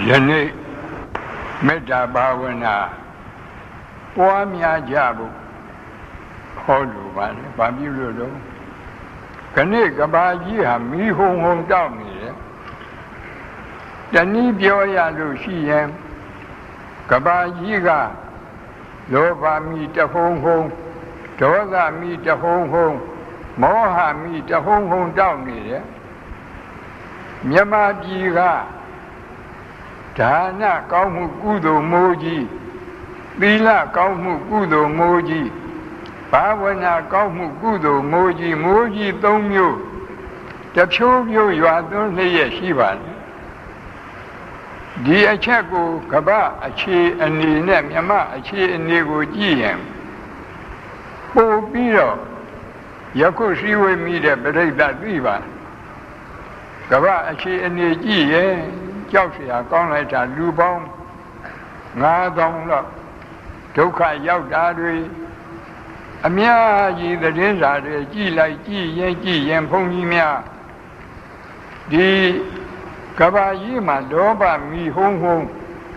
ယနေ့မေတ္တာဘာဝနာပွားများကြဖို့ဟောလိုပါတယ်။ဘာပြုလို့တော့ခဏကဘာကြီးဟာမီးဟုံဟုံတောက်နေတယ်။တနည်းပြောရလို့ရှိရင်ကဘာကြီးကလောဘမီးတဟုံဟုံဒေါသမီးတဟုံဟုံမောဟမီးတဟုံဟုံတောက်နေတယ်။မြမပြည်ကဒါနကောင်းမှုကုသိုလ်မိုးကြီးသီလကောင်းမှုကုသိုလ်မိုးကြီးဘာဝနာကောင်းမှုကုသိုလ်မိုးကြီး၃မျိုးတစ်ဖြိုးဖြိုးရွာသွန်းလျက်ရှိပါတယ်ဒီအချက်ကိုကပ္ပအခြေအနေနဲ့မြမအခြေအနေကိုကြည့်ရင်ပို့ပြီးတော့ယခုရှိဝေမိတဲ့ပြိဋ္ဌာသိပါကပ္ပအခြေအနေကြည့်ရင်ကြောက်เสียကောင်းလိုက်တာလူပေါင်း9000လောက်ဒုက္ခရောက်တာတွေအများကြီးသတင်းစာတွေကြည့်ရင်ဘုန်းကြီးများဒီကဘာကြီးမှာလောဘမီဟုံဟုံ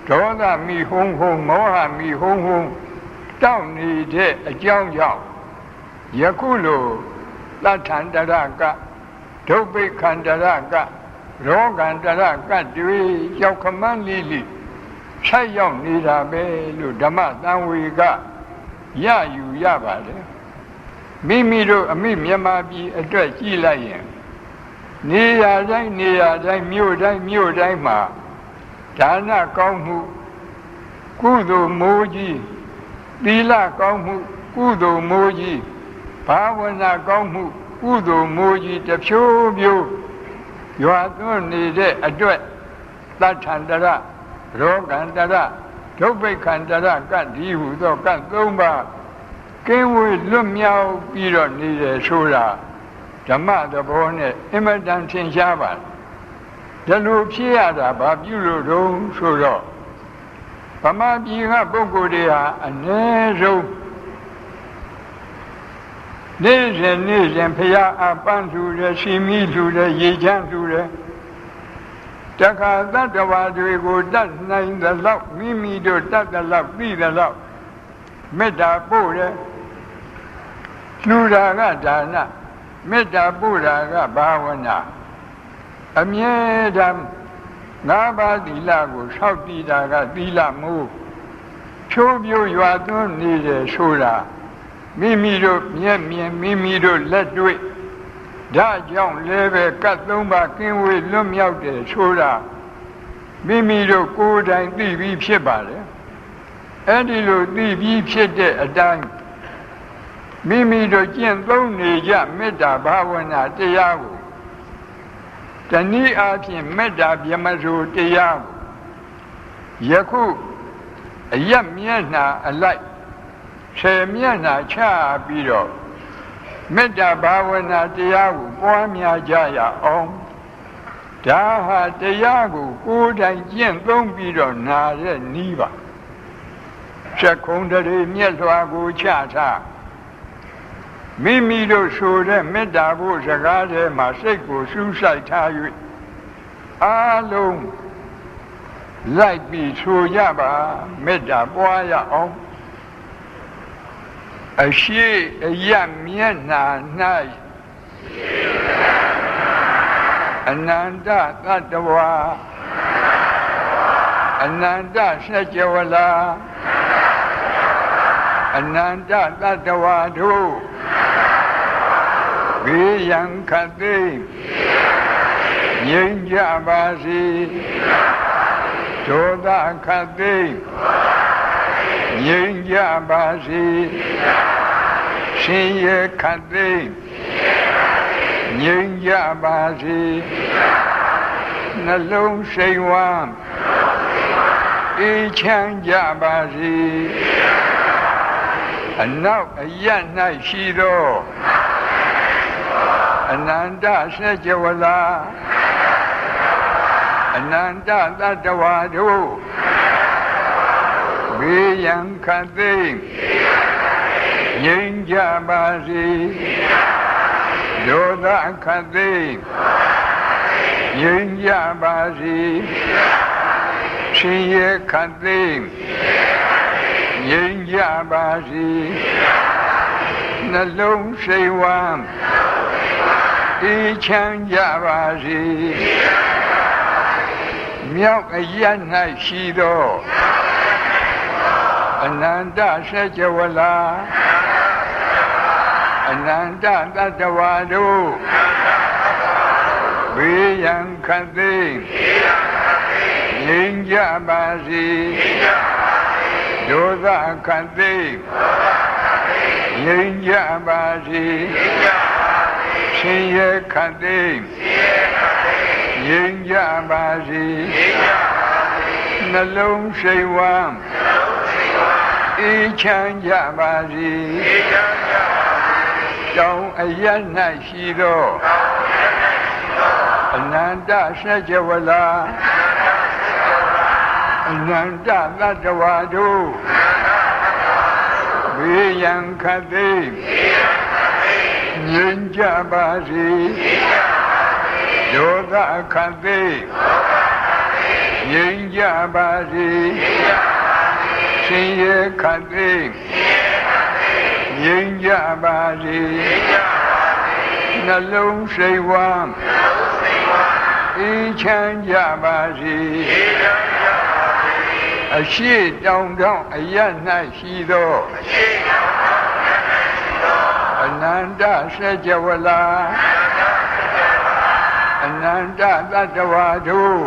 ဒေါသမီဟုံဟုံမောဟမီဟုံဟုံတောက်နေတဲ့အကြောင်းကြောင့်ယခုလိုသတ္ထန္တရကဒုဗ္ဗေခန္တရကရောဂန္တရကတွေရောက်ခမန်းလေးဆက်ရောက်နေတာပဲလို့ဓမ္မသံဝေကရယူရပါတယ်မိမိတို့အမိမြန်မာပြည်အတွက်ကြည့်လိုက်ရင်နေရာတိုင်းမြို့တိုင်းမှာဒါနကောင်းမှုကုသိုလ်မိုးကြီးသီလကောင်းမှုကုသိုလ်မိုးကြီးဘာဝနာကောင်းမှုကုသိုလ်မိုးကြီးတစ်ဖြိုးဖြိုးရွာသွန်းနေတဲ့အတွက်သတ္ထန္တရရောဂန္တရဒုဗ္ဗေခန္တရကဒီဟုသောက၃ပါးကင်းဝေးလွတ်မြောက်ပြီးတော့နေတယ်ဆိုတာဓမ္မသဘောနဲ့အင်မတန်ထင်ရှားပါတယ်ဒါလိုဖြစ်ရတာဘာပြုလို့တုံးဆိုတော့ဗမာပြည်ကပုဂ္ဂိုလ်တွေဟာအနည်းဆုံးနေ့စဉ်ဖရာအပန်းထူတယ်ရှိမိထူတယ်ရေချမ်းထူတယ်တခါတတ္တဝါတွေကိုတတ်နိုင်သလောက်မိမိတို့တတ်သလောက်သိသလောက်မေတ္တာပို့တယ်လှူတာကဒါနမေတ္တာပို့တာကဘာဝနာအမြဲတမ်း၅ပါးသီလကိုဆောက်တည်တာကသီလမိုးဖြိုးဖြိုးရွာသွန်းနေတယ်ဆိုတာမိမိတို့မျက်မြင်မိမိတို့လက်တွေ့ဒါကြောင့်လည်းပဲကတ်၃ပါးကင်းဝေးလွတ်မြောက်တယ်ဆိုတာမိမိတို့ကိုယ်တိုင်သိပြီးဖြစ်ပါတယ်အဲ့ဒီလိုသိပြီးဖြစ်တဲ့အတိုင်းမိမိတို့ကျင့်သုံးနေကြမေတ္တာဘာဝနာတရားကိုတနည်းအားဖြင့်မေတ္တာဗြဟ္မစိုးတရားကိုယခုအယက်မျက်နှာအလိုက်10မျက်နှာချပြီးတော့မေတ္တာဘာဝနာတရားကိုပွားများကြရအောင်ဒါဟာတရားကိုကိုယ်တိုင်ကျင့်သုံးပြီးတော့နာတဲ့နည်းပါချက်ခုံးတရေမြက်လွှာကိုချထားမိမိတို့ဆိုတဲ့မေတ္တာဖို့စကားထဲမှာစိတ်ကိုစူးစိုက်ထား၍အားလုံးလိုက်ပြီးဆိုကြပါမေတ္တာပွားရအောင်အရှိအယမျက်နှာ၌အနန္တသတ္တဝါအနန္တစัจ java လာအနန္တသတ္တဝါတို့ဘေးရန်ခတ်သိငြိမ်းကြပါစေဒေါသခတ်သိငြိမ်းကြပါစေရှင်ရဲ့ခတ်သိငြိမ်းကြပါစေနှလုံးစိမ်ဝမ်းအေးချမ်းကြပါစေအနောက်အရပ်၌ရှိသောအနန္တစัจ java လာအနန္တသတ္တဝါတို့ဘေးရန်ခတ်သိငြိမ်းကြပါစေဒေါသခတ်သိငြိမ်းကြပါစေ ရှင်ရဲ့ခတ်သိမ်းငြိမ်းကြပါစေနှလုံးစိတ်ဝမ်းအေးချမ်းကြပါစေမြောက်အရ၌ရှိသောအနန္တစัจ java လာအနန္တတတ္တဝါတို့ဘေးရန်ခတ်သိမ်းငြိမ်းကြပါစေဒုသခတ်သိမ်းငြိမ်းကြပါစေရှင်ရဲ့ခတ်သိမ်းငြိမ်းကြပါစေနှလုံးစိတ်ဝမ်းအေးချမ်းကြပါစေတောင်းအရ၌ရှိသောအနန္တစัจ java လာအနန္တတတ္တဝါတို့ဘေးရန်ခတ်သိမ်းငြိမ်းကြပါစေဒေါသခတ်သိမ်းငြိမ်းကြပါစေရှင်ရဲ့ခတ်သိမ်းငြိမ်းကြပါစေနှလုံးစိတ်ဝမ်းအေးချမ်းကြပါစေအရှိတောင်တောင်အရ၌ရှိသောအနန္တစัจ java လာအနန္တတတ္တဝါတို့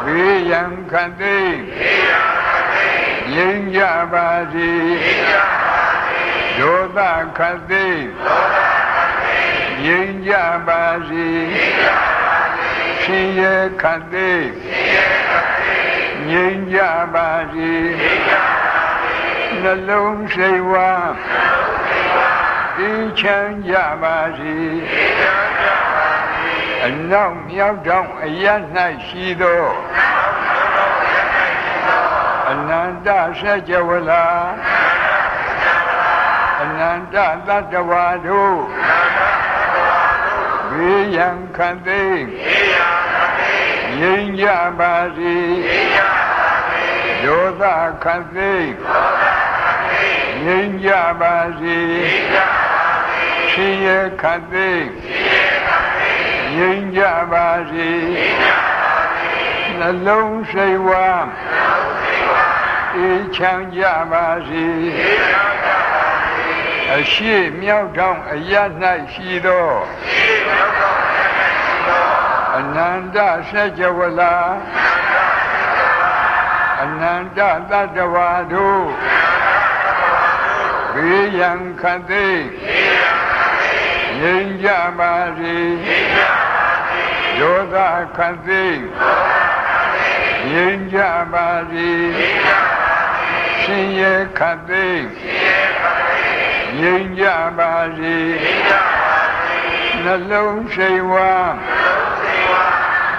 ဘေးရန်ခတ်သိမ်းငြိမ်းကြပါစေဒေါသခတ်သိမ်းငြိမ်းကြပါစေရှင်ရဲ့ခတ်သိမ်းငြိမ်းကြပါစေနှလုံးစိတ်ဝမ်းအေးချမ်းကြပါစေအနောက်မြောက်တောင်အရ၌ရှိသောအနန္တစัจ java လာအနန္တတတ္တဝါတို့ဘေးရန်ခတ်သိမ်းငြိမ်းကြပါစေဒေါသခတ်သိမ်းငြိမ်းကြပါစေရှင်ရဲ့ခတ်သိမ်းငြိမ်းကြပါစေနှလုံးစိတ်ဝမ်းအေးချမ်းကြပါစေအရှိမြောက်တောင်အရ၌ရှိသောအနန္တစัจ java လာအနန္တတတ္တဝါတို့ဘေးရန်ခတ်သိမ်းငြိမ်းကြပါစေဒေါသခတ်သိမ်းငြိမ်းကြပါစေရှင်ရဲ့ခတ်သိမ်းငြိမ်းကြပါစေနှလုံးစိတ်ဝမ်း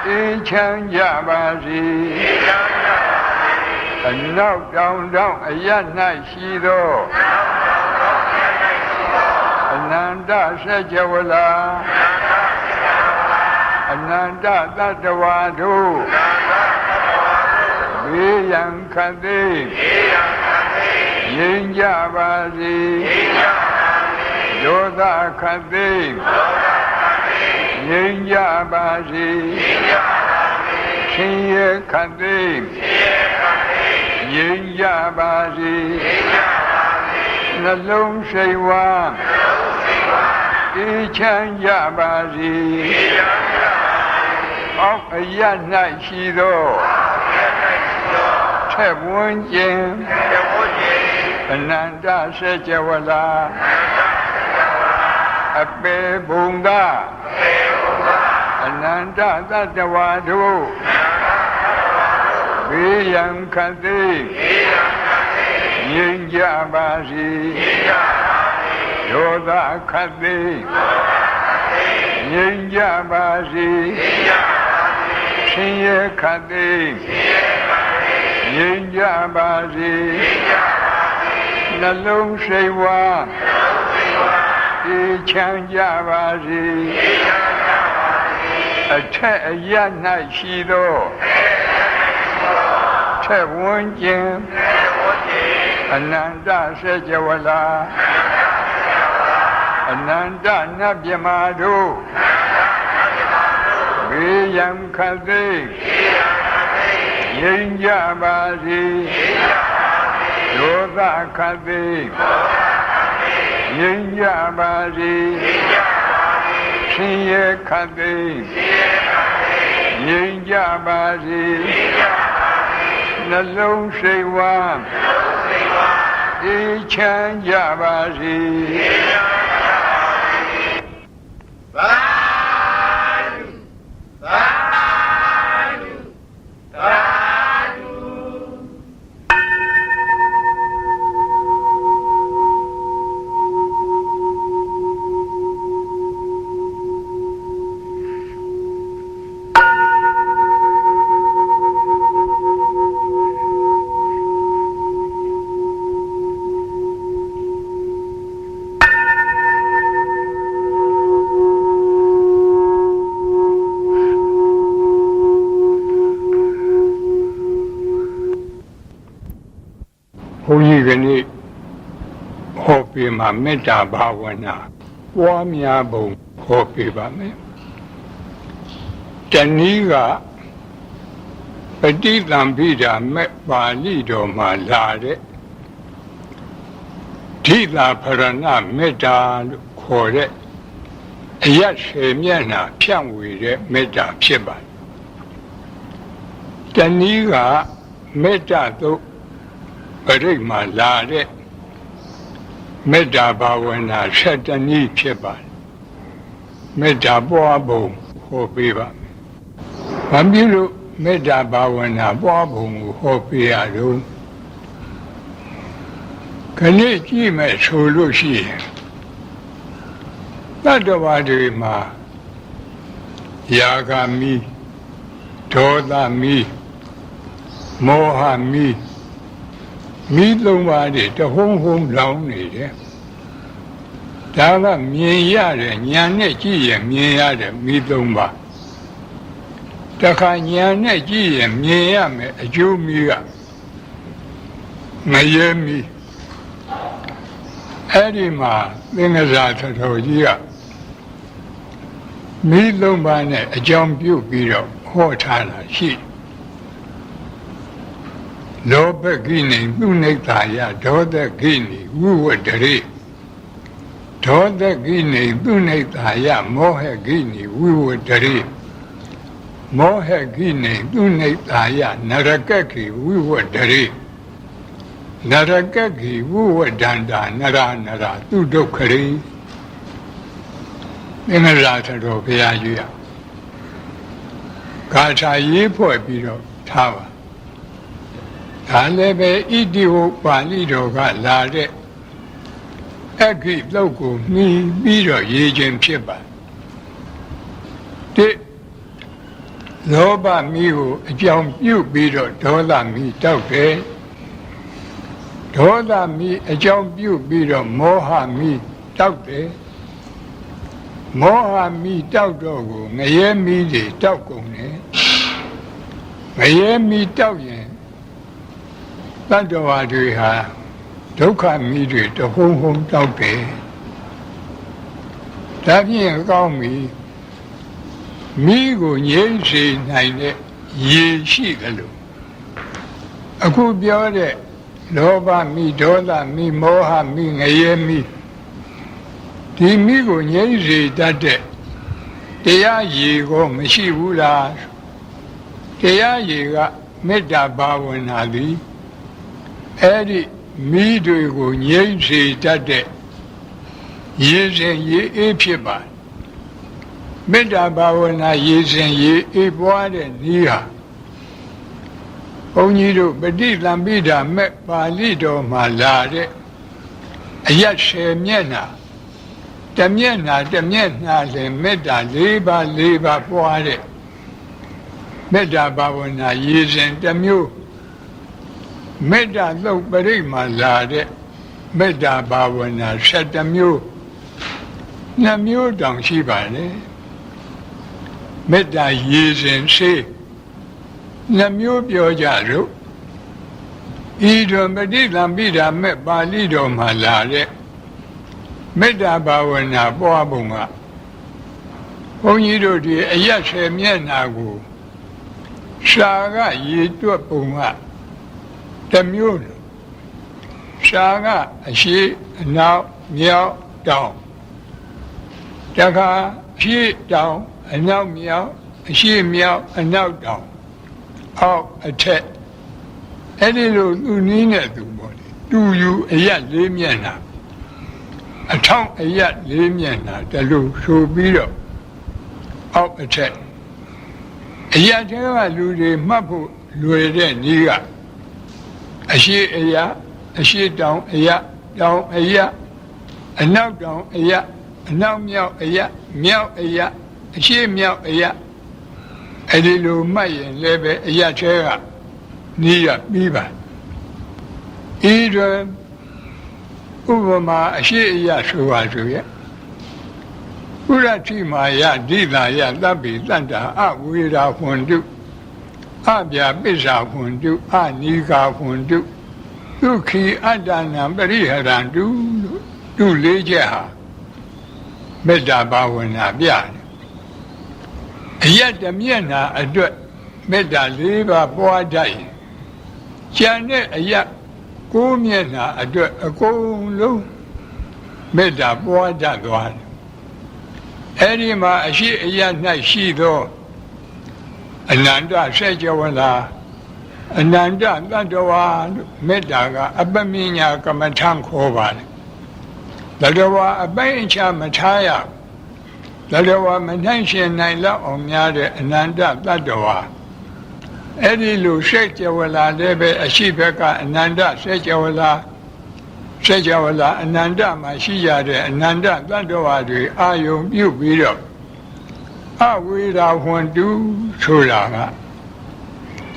အေးချမ်းကြပါစေအနောက်တောင်တောင်အရ၌ရှိသောအနန္တစัจ java လာအနန္တတတ္တဝါတို့ဘေးရန်ခတ်သိမ်းငြိမ်းကြပါစေဒေါသခတ်သိမ်းငြိမ်းကြပါစေရှင်ရဲ့ခတ်သိမ်းငြိမ်းကြပါစေနှလုံးစိတ်ဝမ်းအေးချမ်းကြပါစေအောက်အရ၌ရှိသောထက်ဝန်းကျင်အနန္တစัจ java လာအပေဘုံသာအနန္တတတ္တဝါတို့ဘေးရန်ခတ်သိမ်းငြိမ်းကြပါစေဒေါသခတ်သိမ်းငြိမ်းကြပါစေရှင်ရဲ့ခတ်သိမ်းငြိမ်းကြပါစေနှလုံးစိတ်ဝမ်းအေးချမ်းကြပါစေအထက်အရ၌ရှိသော Te Wunjin, Ananda Sejawala, Ananda Nabyamadu, Viyam Kazi, Yinjabazi, Yoga Kazi, Yinjabazi, Siye Kazi, Yinjabazi, Nalong Sewa, Ichan Jabazi. Kani hopi ma metta bhavana puamya bong hopi ba me tani ga Patitambhida me Pali do ma la de Thila Pharana metta lo khaw de ayat 10 မျက်နှာဖြန့်ဝေတဲ့မေတ္တာဖြစ်ပါတယ်တနည်းကမေတ္တာသို့ပရိတ်မှာလာတဲ့မေတ္တာဘာဝနာ7 နည်းဖြစ်ပါတယ်မေတ္တာပွားပုံဟောပေးပါဘာဖြစ်လို့မေတ္တာဘာဝနာပွားပုံကိုဟောပေးရတော့ခဏကြည့်မယ်ဆိုလို့ရှိရင်တတ္တဝါတွေမှာယာဂမီဒေါသမီမောဟမီမိသုံးပါးတွေတဟုံးဟုံးလောင်နေတယ်ဒါကမြင်ရတဲ့ဉာဏ်နဲ့ကြည့်ရင်မြင်ရတဲ့မိသုံးပါးတခါဉာဏ်နဲ့ကြည့်ရင်မြင်ရမယ်အကျိုးမီကမရဲမီအဲ့ဒီမှာသင်္ကစားတော်ကြီးကမိသုံးပါးနဲ့အကြောင်းပြုပြီးတော့ဟောထားတာရှိလောဘကိနေသူနိဿာယဒေါသကိနေဝိဝတ္တရေဒေါသကိနေသူနိဿာယမောဟကိနေဝိဝတ္တရေမောဟကိနေသူနိဿာယနရကကိဝိဝတ္တရေနရကကိဝိဝတ္တန္တာနရသူဒုက္ခရေသင်္ဃရာတော်ဘုရားကြီးဂါထာရေးဖွဲ့ပြီးတော့ထားပါဒါလည်းပဲဣတိဝပါဠိတော်ကလာတဲ့အခိသုတ်ကိုမှီပြီးတော့ရေးခြင်းဖြစ်ပါတစ်လောဘမီးကိုအကြောင်းပြုပြီးတော့ဒေါသမီးတောက်တယ်ဒေါသမီးအကြောင်းပြုပြီးတော့မောဟမီးတောက်တယ်မောဟမီးတောက်တော့ကိုငရဲမီးတွေတောက်ကုန်တယ်ငရဲမီးတောက်ရင်တတ္တဝါတွေဟာဒုက္ခမီးတွေတဟုံးဟုံးတောက်တယ်ဒါဖြင့်ကောင်းပြီမိကိုငြိမ့်စေနိုင်တဲ့ရေရှိတယ်လို့အခုပြောတဲ့လောဘမိဒေါသမိမောဟမိငရဲမိဒီမိကိုငြိမ့်စေတတ်တဲ့တရားရေကိုမရှိဘူးလားတရားရေကမေတ္တာဘာဝနာသည်အဲ့ဒီမိတွေကိုငြိမ့်စေတတ်တဲ့ရေစဉ်ရေအေးဖြစ်ပါမေတ္တာဘာဝနာရေစဉ်ရေအေးပွားတဲ့နည်းဟာဘုန်းကြီးတို့ပဋိသင်္ပိဓာမဲ့ပါဠိတော်မှာလာတဲ့အယတ်10 မျက်နှာတစ်မျက်နှာလည်းမေတ္တာ4 ပါးပွားတဲ့မေတ္တာဘာဝနာရေစဉ်တစ်မျိုးမေတ္တာသုတ်ပရိတ်မှာလာတဲ့မေတ္တာဘာဝနာ7 မျိုး2 မျိုးတောင်ရှိပါလေမေတ္တာရေစဉ်စေ Namyo Pyojaru Idom Badidam Bida Met Balido Malare Meda Bavana Boabunga Onyido di Ayashe Mienagu Saga Yituapunga Tamyun Saga Ashi now meow down Daga she down and now meow she meow and now down out a chat any little Nina do you a yet limiana a tongue a yet limiana the lu so beat up out a chat a yet lulu mapu lure niga a she a ya a she down a ya down a ya and now down a ya and now meow a ya meow a ya a she meow a ya a little mayan lebe a ya chera niga biba either Uvama a she ya suazuya Urati Maya Dida ya Labi Landa a Wira Hundu Abia Bisa Hundu a Nika Hundu Duki Adana Bariharandu Du Leja Meda Bawana Bian Yet the Miena a duet Meda Leva Boadai Janet a yak Go Miena a duet a go low Meda Boadadwan Edima a she a yak night she though Ananda Sajawala Ananda Landawa Medaga Abaminya Kamatang Kovan Ladawa Abaincha Mataya Ladawa Matansian Naila Omyade Ananda Ladawa Edilu Sajawala Lebe Ashibeka Ananda Sajawala Ananda Mashiyade Ananda Ladawa Ayum Yubido Awira Hundu Sulaga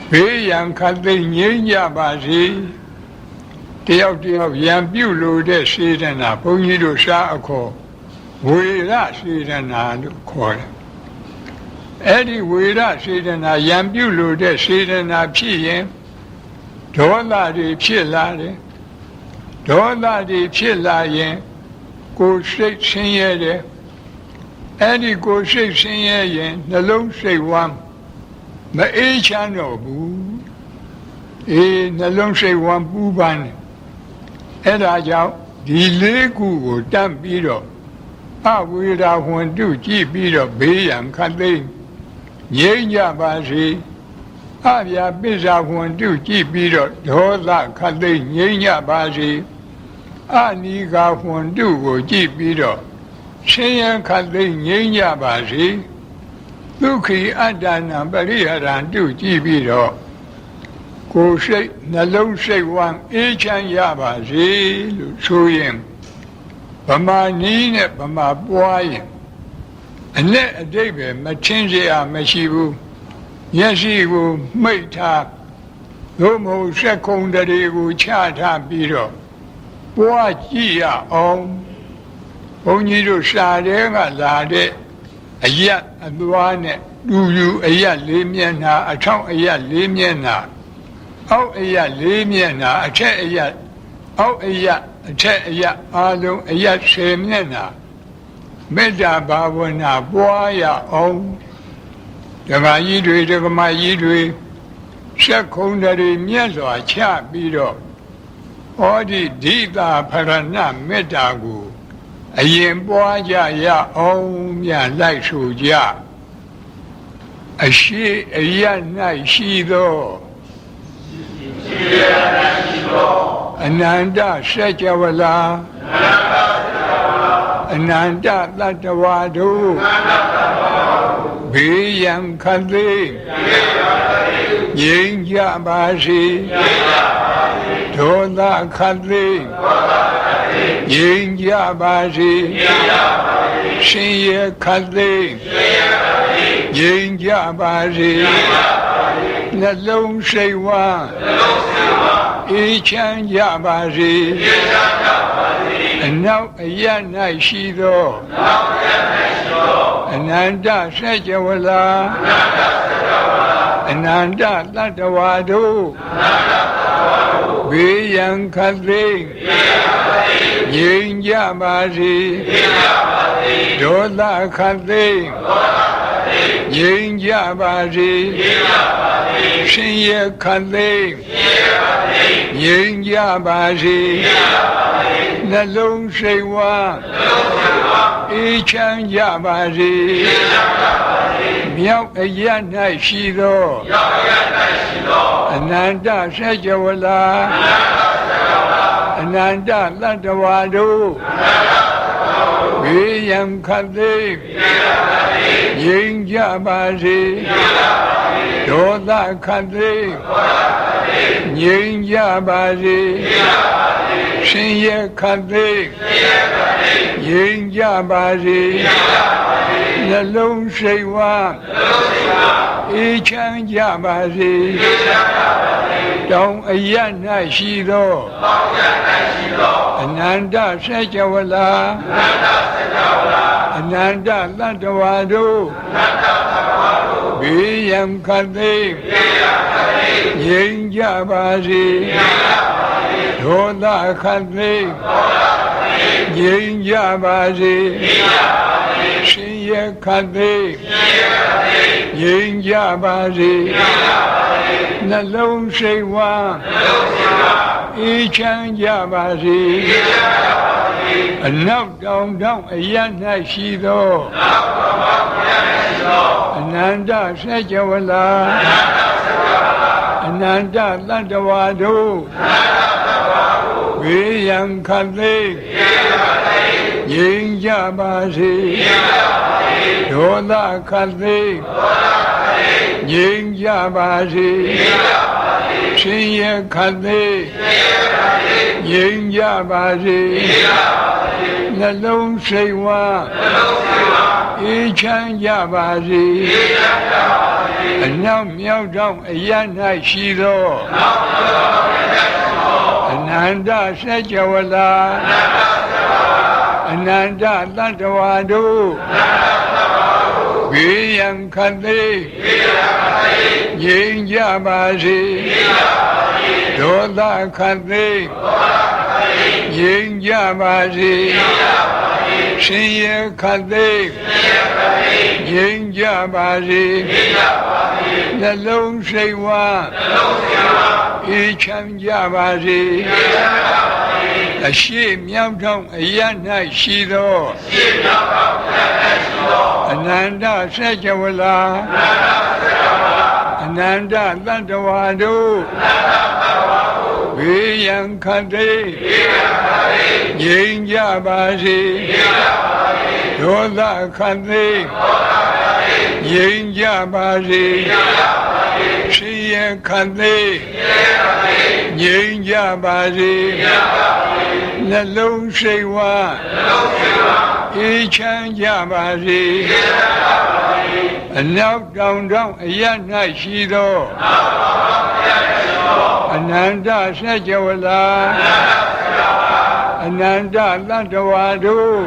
Beyan Kati Ninya Bazi Tiauti of Yambulo de Sidana, Ponido Sako, Wira Sidana Kor Eddie Wira Sidana, Yambulo de Sidana Piem, Dola de Chilade, Dola de Chilaye, Go Straight Sinyede. Any go say singing, the low say one. The age I know, boo. The long say one boo ban. And I out, the legu damn beat up. I will have one do keep beat up, bay and cutting. Yaya Bazi. I have bizarre one do keep beat up, the whole lot cutting, Yaya Bazi. I need got one do go keep beat up. Sayan Kali Yaya Bazi, Luki Adana Bariharan do Gibido. Go say, Nalo say one, each and Yabazi, Suyim. Bama Nina, Bama Boy. And let a David, Machinzia, Meshibu, Yasibu, Maita, Lomo secondary, Chata Bido. Boy, Gia, Onyido Sadega Lade, a yat a duane, do you a yat limiana, a tongue a yat limiana, out a yat limiana, a chat a yat, out a yat, a chat a yat, alo a yat semiana, Meda Bavana, Boya, oh, the Mayidri, the Mayidri, secondary Miazo, a chat bido, or the Dita Parana Medagu. A yen boy ya own ya like so ya. A she a yan night she though. Ananda Sajawala Ananda Latawadu Biyam Kali Yin Yabazi Dola Kali Yin Yabazi, Shiya Kali, Yin Yabazi, Nalong Sewa, Ichan Yabazi, and now a Yanai Shido, Ananda Sajawala, အနန္တတတ္တဝါတို့ဘေးရန်ခတ်သိမ်းငြိမ်းကြပါစေဒေါသခတ်သိမ်းငြိမ်းကြပါစေရှင်ရခတ်သိမ်းငြိမ်းကြပါစေနှလုံးစိတ်ဝမ်းအေးချမ်းကြပါစေမြောက်အရ၌ရှိသောအနန္တစัจ java လာအနန္တတတ္တဝါတို့ဘေးရန်ခတ်သိမ်းငြိမ်းကြပါစေဒေါသခတ်သိမ်းငြိမ်းကြပါစေရှင်ရခတ်သိမ်းငြိမ်းကြပါစေနှလုံးစိတ်ဝမ်းအေးချမ်းကြပါစေတောင်အရ၌ရှိသောအနန္တစัจ java လာအနန္တတတ္တဝါတို့ဘေးရန်ခတ်သိမ်းငြိမ်းကြပါစေဒေါသခတ်သိမ်းငြိမ်းကြပါစေရှင်ရခတ်သိမ်းငြိမ်းကြပါစေနှလုံးစိတ်ဝမ်းအေးချမ်းကြပါစေအနောက်တောင်တောင်အရ၌ရှိသောအနန္တစัจ java လာအနန္တတတ္တဝါတို့ဘေးရန်ခတ်သိမ်းငြိမ်းကြပါစေဒေါသခတ်သိမ်းငြိမ်းကြပါစေရှင်ရခတ်သိမ်းငြိမ်းကြပါစေနှလုံးစိတ်ဝမ်းအေးချမ်းကြပါစေအနောက်မြောက်တောင်အရ၌ရှိသောအနန္တစัจ java လာအနန္တတတ္တဝါတို့ဘေးရန်ခတ်သိမ်းငြိမ်းကြပါစေဒေါသခတ်သိမ်းငြိမ်းကြပါစေရှင်ရခတ်သိမ်းငြိမ်းကြပါစေနှလုံးစိတ်ဝမ်းအေးချမ်းကြပါစေအရှိမြောက်ထောင်အရ၌ရှိသောအနန္တစัจ java လာအနန္တတတ္တဝါတို့ဘေးရန်ခတ်သိမ်းငြိမ်းကြပါစေဒေါသခတ်သိမ်းငြိမ်းကြပါစေရှင်ရခတ်သိမ်းငြိမ်းကြပါစေနှလုံးစိတ်ဝမ်းအေးချမ်းကြပါစေအနောက်တောင်တောင်အရ၌ရှိသောအနန္တစัจ java လာအနန္တတတ္တဝါတို့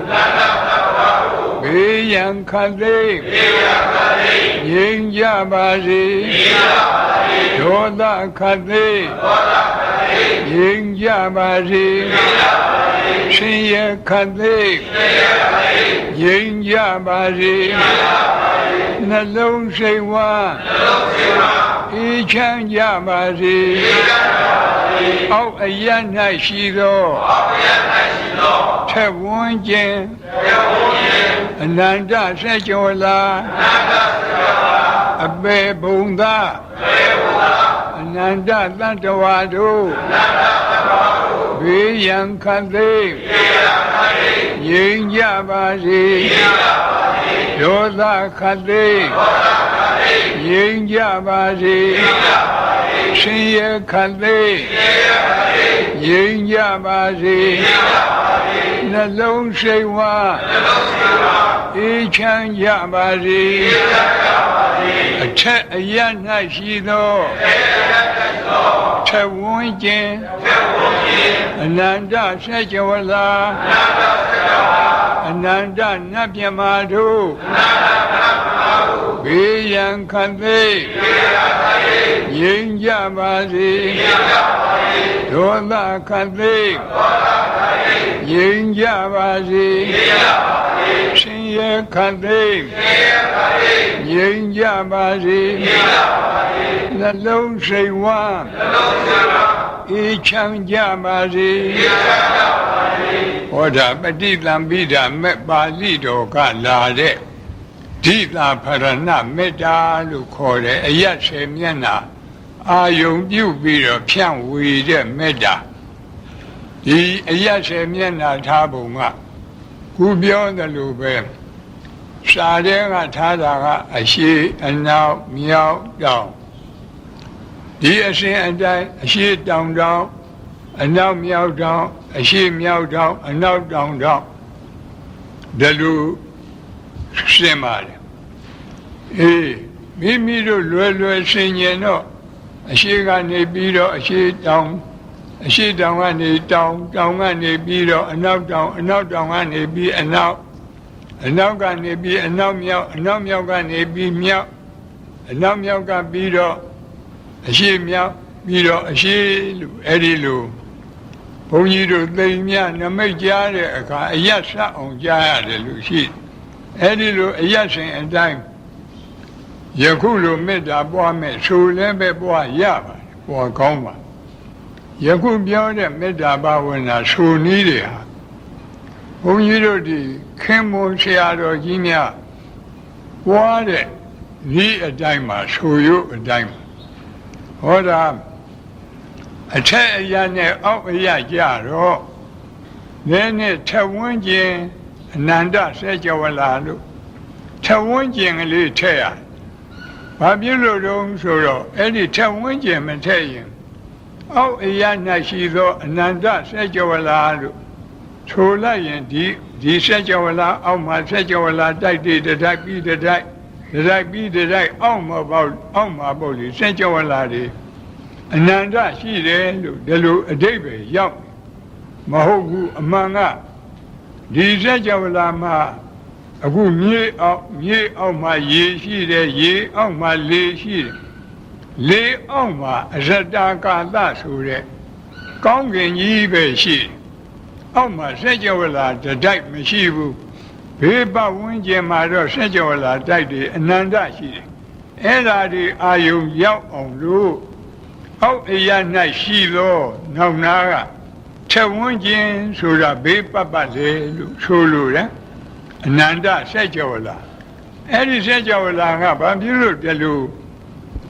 ဘေးရန်ခတ်သိမ်းငြိမ်းကြပါစေဒေါသခတ်သိမ်းငြိမ်းကြပါစေရှင်ရခတ်သိမ်းငြိမ်းကြပါစေနှလုံးစိတ်ဝမ်းအေးချမ်းကြပါစေအောက်အရ၌ရှိသောထက်ဝန်းကျင်အနန္တစัจ java လာအပေဘုံသာအနန္တတတ္တဝါတို့ဘေးရန်ခတ်သိမ်းငြိမ်းကြပါစေဒေါသခတ်သိမ်းငြိမ်းကြပါစေရှင်ရခတ်သိမ်းငြိမ်းကြပါစေနှလုံးစိတ်ဝမ်းအေးချမ်းကြပါစေအထ ထက်အရ၌ရှိသောထဝန်းကျင်အနန္တဆက်ကြဝဠာအနန္တနတ်မြမာတို့ဘေးရန်ခတ်သိငြိမ်းကြပါစေဒေါသခတ်သိငြိမ်းကြပါစေရှင်ရဲခတ်သိငြိမ်းကြပါစေနှလုံးစိတ်ဝမ်းအေးချမ်းကြပါစေဟောတာပဋိသင်္ပိဒမဲ့ပါဠိတော်ကလာတဲ့ဓိတာဖရဏမေတ္တာလို့ခေါ်တယ်အယတ်10မျက်နှာအာယုံပြုပြီးတော့ဖြန့်ဝေတဲ့မေတ္တာဒီအယတ်10မျက်နှာထားပုံကခုပြောတယ်လို့ပဲစာထဲကထားတာကအရှိအနောက်မြောက်တောင်ဒီအရှင်အတိုင်းအရှိတောင်တောင်အနောက်မြောက်တောင်အရှိမြောက်တောင်အနောက်တောင်တောင်ဒါလိုရှင်းပါတယ်အေးမိမိတို့လွယ်လွယ်ရှင်းရင်တော့အရှိကနေပြီးတော့အရှိတောင်ကနေတောင်ကနေပြီးတော့အနောက်တောင်ကနေပြီးအနောက်ကနေပြီးအနောက်မြောက်ကနေပြီးမြောက်အနောက်မြောက်ကပြီးတော့အရှိမြောက်ပြီးတော့အရှိလို့အဲ့ဒီလိုဘုန်းကြီးတို့သိမ်မြနမိတ်ကြားတဲ့အခါအယတ်ဆက်အောင်ကြားရတယ်လို့ရှိအဲ့ဒီလိုအယတ်ရှင်အတိုင်းယခုလိုမေတ္တာပွားမဲ့ဆိုလည်းပဲပွားရပါတယ်ပွားကောင်းပါယခုပြောတဲ့မေတ္တာဘာဝနာဆိုနည်းတွေဟာဘုန်းကြီးတို့ဒီခင်မွန်ဆရာတော်ကြီးများပွားတဲ့ဤအတိုင်းမှာဆိုရုပ်အတိုင်းမှာဟောတာအထက်အရာနဲ့အောက်အရာကြတော့လည်းနဲ့ထဝန်းကျင်အနန္တစေကြဝဠာလို့ထဝန်းကျင်ကလေးထည့်ရဘာဖြစ်လို့တုံးဆိုတော့အဲ့ဒီထဝန်းကျင်မထည့်ရင်အောက်အရာ၌ရှိသောအနန္တစေကြဝဠာလို့ဆိုလိုက်ရင်ဒီစေကြဝဠာအောက်မှာစေကြဝဠာတိုက်တတိုက်ပြီးတိုက်အောက်မှာပေါ့လေစေကြဝဠာတွေအနန္တရှိတယ်လို့ဒီလိုအဓိပ္ပာယ်ရောက်မဟုတ်ဘူးအမှန်ကဒီစေကြဝဠာမှာအခုမြေအောက်မှာရေရှိတယ်ရေအောက်မှာလေရှိတယ်လေအောက်မှာအရတကာသဆိုတဲ့ကောင်းကင်ကြီးပဲရှိတယ်အောက်မှာစေကြဝဠာတိုက်မရှိဘူးဘေးပတ်ဝန်းကျင်မှာတော့စေကြဝဠာတိုက်တွေအနန္တရှိတယ်အဲ့ဒါတွေအာယုံရောက်အောင်လို့အောက်အရာ၌ရှိသောနောက်နာကထဝန်းကျင်ဆိုတာဘေးပတ်လေလို့ဆိုလိုတယ်အနန္တစေကြဝဠာအဲ့ဒီစေကြဝဠာကဘာဖြစ်လို့တလို့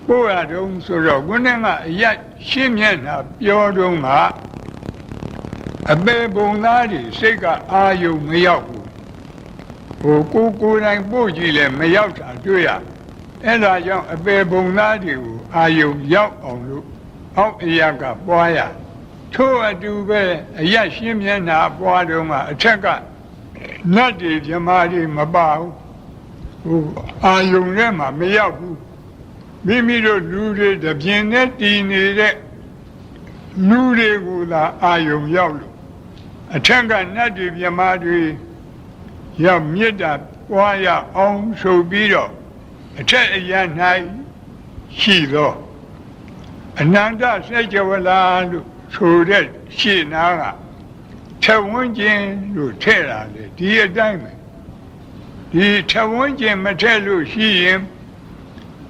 ကိုယ်ရတုံးဆိုတော့ခုနကအရာရှင်းမျက်နှာပြောတုံးကအပေပုံသားတွေစိတ်ကအာယုံမရောက်ဘူးကိုယ်တိုင်ပို့ကြည့်လဲမရောက်တာတွေ့ရအဲ့ဒါကြောင့်အပေပုံသားတွေကိုအာယုံရောက်အောင်လို့အောက်အရာကပွားရထို့အတူပဲအရာရှင်းမျက်နှာပွားတုံးကအထက်ကနတ်တွေမြမာတွေမပါဘူးအာယုံထဲမှာမရောက်ဘူးမိမိတို့လူတွေတပြင်းနဲ့တည်နေတဲ့လူတွေကိုသာအာယုံရောက်လို့အထက်ကနတ်တွေမြမာတွေရောက်မေတ္တာပွားရအောင်ဆိုပြီးတော့အထက်အရာ၌ရှိသောအနန္တစေကြဝဠာလို့ဆိုတဲ့ရှင်းနာကထဝန်းကျင်လို့ထည့်တာလေဒီအတိုင်းပဲဒီထဝန်းကျင်မထည့်လို့ရှိရင်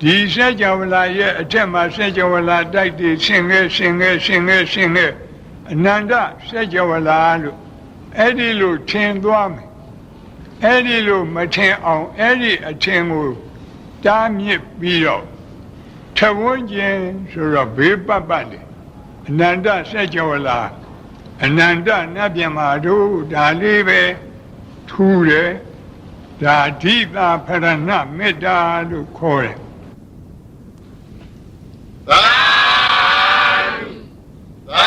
ဒီစေကြဝဠာရဲ့အထက်မှာစေကြဝဠာတိုက်တွေဆင်ခဲ့အနန္တစေကြဝဠာလို့အဲ့ဒီလိုထင်သွားမယ်အဲ့ဒီလိုမထင်အောင်အဲ့ဒီအထင်ကိုတားမြစ်ပြီးတော့ထဝန်းကျင်ဆိုတော့ဘေးပတ်လေအနန္တစေကြဝဠာအနန္တနတ်မြမာတို့ဒါလေးပဲထူးတယ်ဒါဓိတာဖရဏမေတ္တာလို့ခေါ်တယ်သာဓုသာ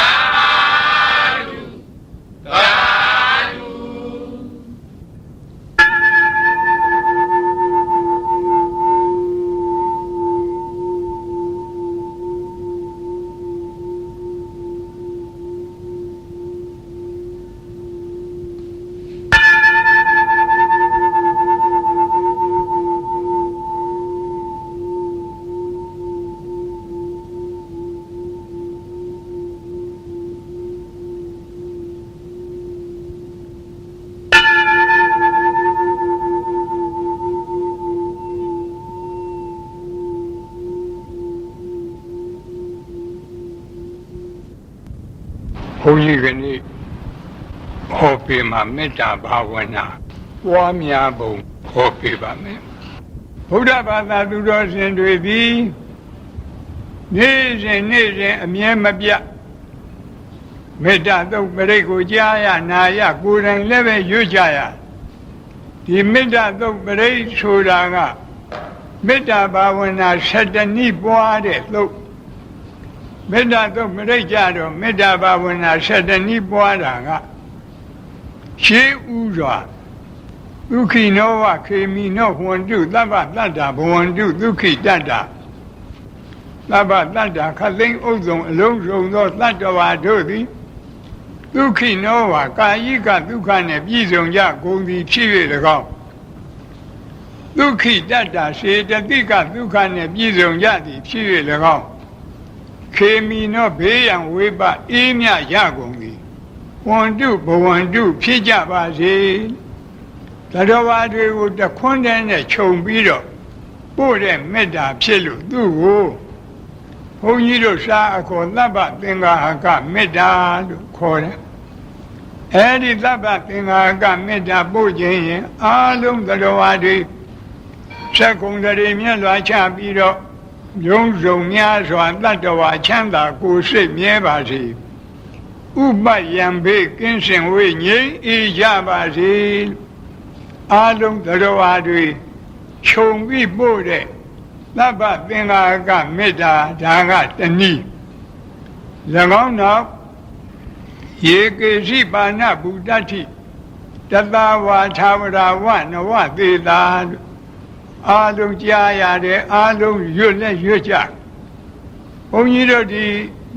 ဓုသာဓု ုန်းကြီးကနေ့ဟောပေးမှာမေတ္တာဘာဝနာပွားများပုံဟောပေးပါမယ်ဗုဒ္ဓဘာသာသူတော်စင်တွေသည်နေ့စဉ်အမြဲမပြတ်မေတ္တာသုတ်ပရိတ်ကိုကြားရနာရကိုယ်တိုင်လည်းပဲရွတ်ကြရဒီမေတ္တာသုတ်ပရိတ်ဆိုတာကမေတ္တာဘာဝနာ7 နည်းပွားတဲ့သုတ်မေတ္တာသုတ်ပရိတ်ကြတော့မေတ္တာဘာဝနာ7 နည်းပွားတာကရှေးဥစွာဒုက္ခိနောဝခေမိနောဟွန္တုသဗ္ဗတတ္တာဘဝန္တုဒုက္ခိတတ္တာသဗ္ဗတတ္တာခသိမ့်ဥစ္စုံအလုံးစုံသောတတ္တဝါတို့သည်ဒုက္ခိနောဝကာယိကဒုက္ခနှင့်ပြည့်စုံကြကုန်သည်ဖြစ်၍၎င်းဒုက္ခိတတ္တာစေတသိကဒုက္ခနှင့်ပြည့်စုံကြသည်ဖြစ်၍၎င်းခေမိနောဘေးရန်ဝိပအေးမြရကုန်သည်ဝန္တုဘဝန္တုဖြစ်ကြပါစေတတ္တဝါတွေကိုတခွန်းတည်းနဲ့ခြုံပြီးတော့ပို့တဲ့မေတ္တာဖြစ်လို့သူ့ကိုဘုန်းကြီးတို့စာအခေါ်သဗ္ဗသင်္ဃာဟကမေတ္တာလို့ခေါ်တယ်အဲဒီသဗ္ဗသင်္ဃာဟကမေတ္တာပို့ခြင်းရင်အားလုံးတတ္တဝါတွေစက္ကုံတရေမြတ်လွာချပြီးတော့ယုံစုံများစွာတတ္တဝါချမ်းသာကိုယ်စိတ်မြဲပါစေဥပယံဘေးကင်းစင်ဝေးငြိမ်းအေးကြပါစေအားလုံးတတ္တဝါတွေခြုံပြီးပို့တဲ့သဗ္ဗသင်္ဃာကမေတ္တာဒါကတနည်း၎င်းနောက်ယေကေရှိပါဏဗုဒ္ဓတိတတဝါသာဝရဝနဝသေတာအားလုံးကြားရတယ်အားလုံးရွတ်လက်ရွတ်ကြဘုန်းကြီးတို့ဒီ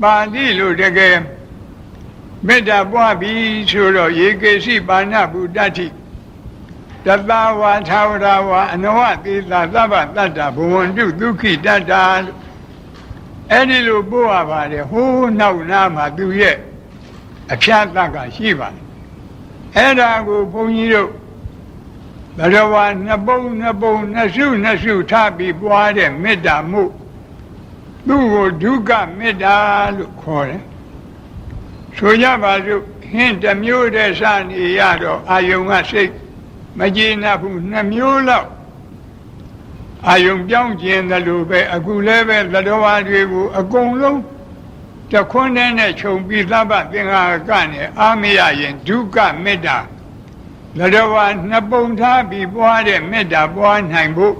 ပါဠိလိုတကယ်မေတ္တာပွားပြီးဆိုတော့ယေကေရှိပါဏဗုဒ္ဓတိတတဝါသာဝရဝအနဝသေတာသဗ္ဗတတ္တာဘဝန္တုဒုက္ခိတတ္တာအဲ့ဒီလိုပို့ရပါတယ်ဟိုးနောက်နားမှာသူရဲ့အဖျားတတ်ကရှိပါတယ်အဲ့ဒါကိုဘုန်းကြီးတို့ဘရဝါနှစ်ပုံနှစ်စုထားပြီးပွားတဲ့မေတ္တာမှုသူ့ကိုဒုက္ခမေတ္တာလို့ခေါ်တယ်ဆိုကြပါစို့ဟင်းတစ်မျိုးတည်းစနေရတော့အာယုံကစိတ်မကျေနပ်ဘူး2 မျိုးလောက်အာယုံပြောင်းကျင်တယ်လို့ပဲအခုလည်းပဲသတ္တဝါတွေကိုအကုန်လုံးတခွန်းနဲ့ခြုံပြီးသဗ္ဗသင်္ဃာကနဲ့အာမရရင်ဒုက္ခမေတ္တာသတ္တဝါ2 ပုံထားပြီးပွားတဲ့မေတ္တာပွားနိုင်ဖို့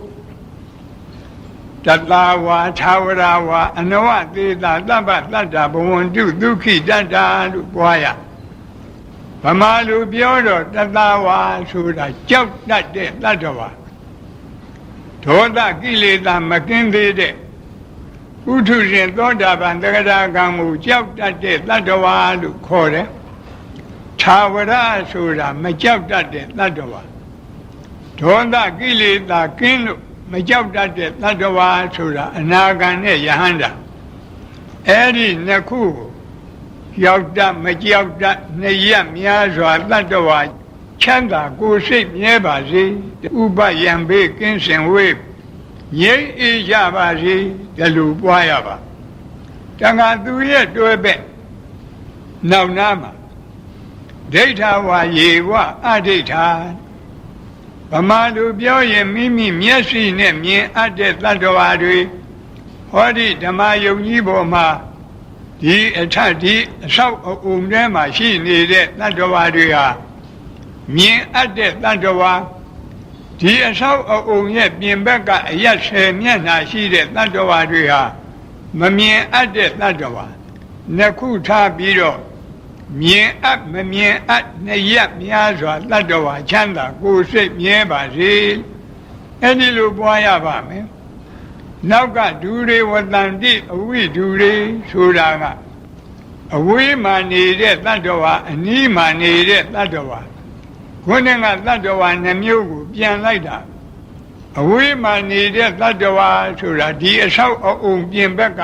တတဝါသာဝရဝအနဝသေတာသဗ္ဗတတ္တာဘဝန္တုဒုက္ခိတတ္တာလို့ပွားရဗမာလူပြောတော့တတဝါဆိုတာကြောက်တတ်တဲ့တတ္တဝါဒေါသကိလေသာမကင်းသေးတဲ့ဥထုရှင်သောတာပန်တဂရကံကိုကြောက်တတ်တဲ့တတ္တဝါလို့ခေါ်တယ်သာဝရဆိုတာမကြောက်တတ်တဲ့တတ္တဝါဒေါသကိလေသာကင်းလို့မကြောက်တတ်တဲ့တတ္တဝါဆိုတာအနာဂံနဲ့ယဟန္တာအဲ့ဒီနှစ်ခုရောက်တတ်မကြောက်တတ်နှစ်ရက်များစွာတတ္တဝါချမ်းသာကိုယ်စိတ်မြဲပါစေဥပယံဘေးကင်းစင်ဝေးငြိမ်းအေးကြပါစေဒီလိုပွားရပါတန်ခါသူရဲ့တွဲပဲ့နောက်နာမှာဒိဋ္ဌဝါယေဝအဒိဋ္ဌာဗမာလူပြောရင်မိမိမျက်စိနဲ့မြင်အပ်တဲ့တတ္တဝါတွေဟောဒီဓမ္မယုံကြီးပေါ်မှာဒီအထက်ဒီအဆောက်အအုံထဲမှာရှိနေတဲ့တတ္တဝါတွေဟာမြင်အပ်တဲ့တတ္တဝါဒီအဆောက်အအုံရဲ့ပြင်ဘက်ကအရက်10 မျက်နှာရှိတဲ့တတ္တဝါတွေဟာမမြင်အပ်တဲ့တတ္တဝါနှစ်ခုထားပြီးတော့မြင်အပ်မမြင်အပ်နှစ်ရက်များစွာတတ္တဝါချမ်းသာကိုယ်စိတ်မြဲပါစေအဲ့ဒီလိုပွားရပါမယ်နောက်ကဒူတွေဝတ္တန်တိအဝိဒူတွေဆိုတာကအဝေးမှနေတဲ့တတ္တဝါအနီးမှနေတဲ့တတ္တဝါခုနကတတ္တဝါ2 မျိုးကိုပြန်လိုက်တာအဝေးမှနေတဲ့တတ္တဝါဆိုတာဒီအဆောက်အအုံပြင်ဘက်က